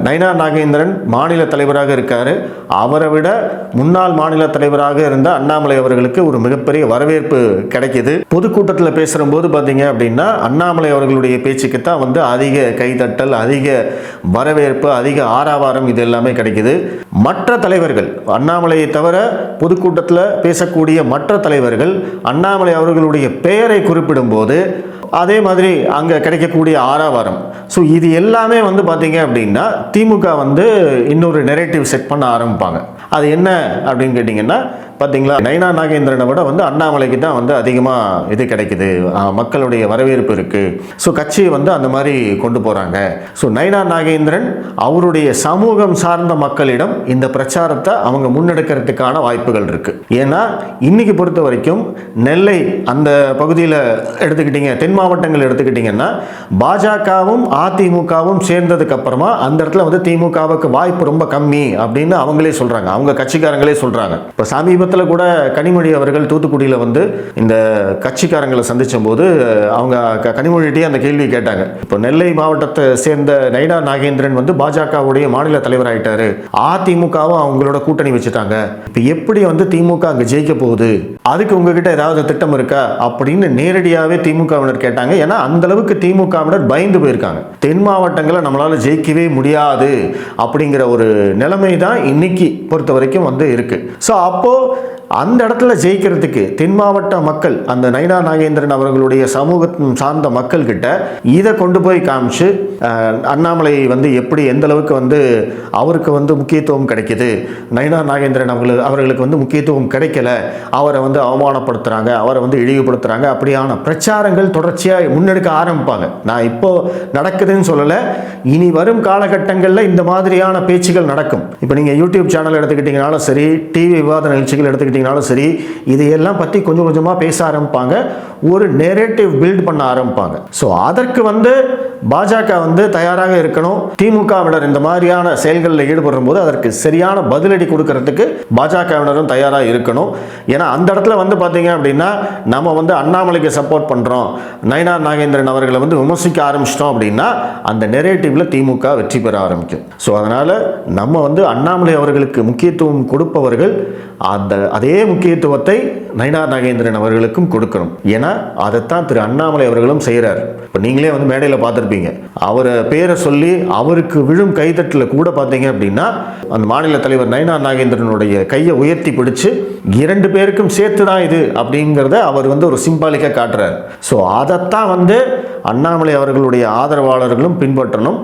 நயினார் நாகேந்திரன் மாநில தலைவராக இருக்காரு. அவரை விட முன்னாள் மாநில தலைவராக இருந்த அண்ணாமலை அவர்களுக்கு ஒரு மிகப்பெரிய வரவேற்பு கிடைக்குது. பொதுக்கூட்டத்தில் பேசுகிற போது பார்த்தீங்க அப்படின்னா அண்ணாமலை அவர்களுடைய பேச்சுக்கு தான் வந்து அதிக கைதட்டல், அதிக வரவேற்பு, அதிக ஆரவாரம் இது எல்லாமே கிடைக்குது. மற்ற தலைவர்கள், அண்ணாமலையை தவிர பொதுக்கூட்டத்தில் பேசக்கூடிய மற்ற தலைவர்கள் அண்ணாமலை அவர்களுடைய பெயரை குறிப்பிடும் போது அதே மாதிரி அங்கே கிடைக்கக்கூடிய ஆரவாரம். ஸோ இது எல்லாமே வந்து பார்த்தீங்க அப்படின்னா திமுக வந்து இன்னொரு நெரேட்டிவ் செட் பண்ண ஆரம்பிப்பாங்க. அது என்ன அப்படின்னு கேட்டிங்கன்னா, பார்த்தீங்களா, நயினார் நாகேந்திரனை விட வந்து அண்ணாமலைக்கு தான் வந்து அதிகமாக இது கிடைக்குது, மக்களுடைய வரவேற்பு இருக்குது. ஸோ கட்சியை வந்து அந்த மாதிரி கொண்டு போகிறாங்க. ஸோ நயினார் நாகேந்திரன் அவருடைய சமூகம் சார்ந்த மக்களிடம் இந்த பிரச்சாரத்தை அவங்க முன்னெடுக்கிறதுக்கான வாய்ப்புகள் இருக்குது. ஏன்னா இன்னைக்கு பொறுத்த வரைக்கும் நெல்லை அந்த பகுதியில் எடுத்துக்கிட்டீங்க, தென் மாவட்டங்கள் எடுத்துக்கிட்டிங்கன்னா பாஜகவும் அதிமுகவும் சேர்ந்ததுக்கு அப்புறமா அந்த இடத்துல வந்து திமுகவுக்கு வாய்ப்பு ரொம்ப கம்மி அப்படின்னு அவங்களே சொல்கிறாங்க, அவங்க கட்சிக்காரங்களே சொல்கிறாங்க. இப்போ சமீபத்தில் கூட கனிமொழி அவர்கள் தூத்துக்குடியில் வந்து இந்த கட்சிக்காரங்களை சந்தித்த போது அவங்க கனிமொழிகிட்டே அந்த கேள்வி கேட்டாங்க. இப்போ நெல்லை மாவட்டத்தை சேர்ந்த நயினார் நாகேந்திரன் வந்து பாஜகவுடைய மாநில தலைவராயிட்டாரு, அதிமுகவும் அவங்களோட கூட்டணி வச்சுட்டாங்க, இப்போ எப்படி வந்து திமுக அங்கே ஜெயிக்க போகுது, அதுக்கு உங்ககிட்ட ஏதாவது திட்டம் இருக்கா அப்படின்னு நேரடியாகவே திமுகவினர் கேட்டாங்க. ஏன்னா அந்த அளவுக்கு திமுகவினர் பயந்து போயிருக்காங்க. தென் மாவட்டங்களை நம்மளால ஜெயிக்கவே முடியாது அப்படிங்கிற ஒரு நிலைமை தான் இன்னைக்கு பொறுத்த வரைக்கும் வந்து இருக்கு. ஸோ அப்போ அந்த இடத்துல ஜெயிக்கிறதுக்கு தென் மாவட்ட மக்கள், அந்த நயினார் நாகேந்திரன் அவர்களுடைய சமூகம் சார்ந்த மக்கள் கிட்ட இதை கொண்டு போய் காமிச்சு அண்ணாமலை வந்து எப்படி எந்த அளவுக்கு வந்து அவருக்கு வந்து முக்கியத்துவம் கிடைக்குது, நயினார் நாகேந்திரன் அவர்களுக்கு வந்து முக்கியத்துவம் கிடைக்கல, அவரை வந்து அவமானப்படுத்துறாங்க, அவரை வந்து இழிவுபடுத்துறாங்க, அப்படியான பிரச்சாரங்கள் தொடர்ச்சியாக முன்னெடுக்க ஆரம்பிப்பாங்க. நான் இப்போ நடக்குதுன்னு சொல்லலை, இனி வரும் காலகட்டங்களில் இந்த மாதிரியான பேச்சுகள் நடக்கும். இப்போ நீங்கள் யூடியூப் சேனல் எடுத்துக்கிட்டீங்கனாலும் சரி, டிவி விவாத நிகழ்ச்சிகள் எடுத்துக்கிட்டீங்கனாலும் சரி, இதையெல்லாம் பற்றி கொஞ்சம் கொஞ்சமாக பேச ஆரம்பிப்பாங்க, ஒரு நெரேட்டிவ் பில்ட் பண்ண ஆரம்பிப்பாங்க. ஸோ அதற்கு வந்து பாஜக வந்து தயாராக இருக்கணும். திமுகவினர் இந்த மாதிரியான செயல்களில் ஈடுபடும் போது அதற்கு சரியான பதிலடி கொடுக்கறதுக்கு பாஜகவினரும் தயாராக இருக்கணும். ஏன்னா அந்த இடத்துல வந்து பார்த்தீங்க அப்படின்னா நம்ம வந்து அண்ணாமலைக்கு சப்போர்ட் பண்ணுறோம், நயினார் நாகேந்திரன் அவர்களை வந்து விமர்சிக்க ஆரம்பிச்சிட்டோம் அப்படின்னா அந்த நெரேட்டிவ்ல திமுக வெற்றி பெற ஆரம்பிக்கும். ஸோ அதனால நம்ம வந்து அண்ணாமலை அவர்களுக்கு முக்கியத்துவம் கொடுப்பவர்கள் அதே முக்கியத்துவத்தை நயினார் நாகேந்திரன் அவர்களுக்கும் கொடுக்கணும். ஏன்னா அதைத்தான் திரு அண்ணாமலை அவர்களும் செய்கிறார். இப்போ நீங்களே வந்து மேடையில் பார்த்துருப்பீங்க, அவரை பேரை சொல்லி அவருக்கு விழும் கைதட்டில் கூட பார்த்தீங்க அப்படின்னா அந்த மாநில தலைவர் நயினார் நாகேந்திரனுடைய கையை உயர்த்தி பிடிச்சு 2 பேருக்கும் சேர்த்து தான் இது அப்படிங்கிறத அவர் வந்து ஒரு சிம்பாலிக்காக காட்டுறார். ஸோ அதைத்தான் வந்து அண்ணாமலை அவர்களுடைய ஆதரவாளர்களும் பின்பற்றணும்.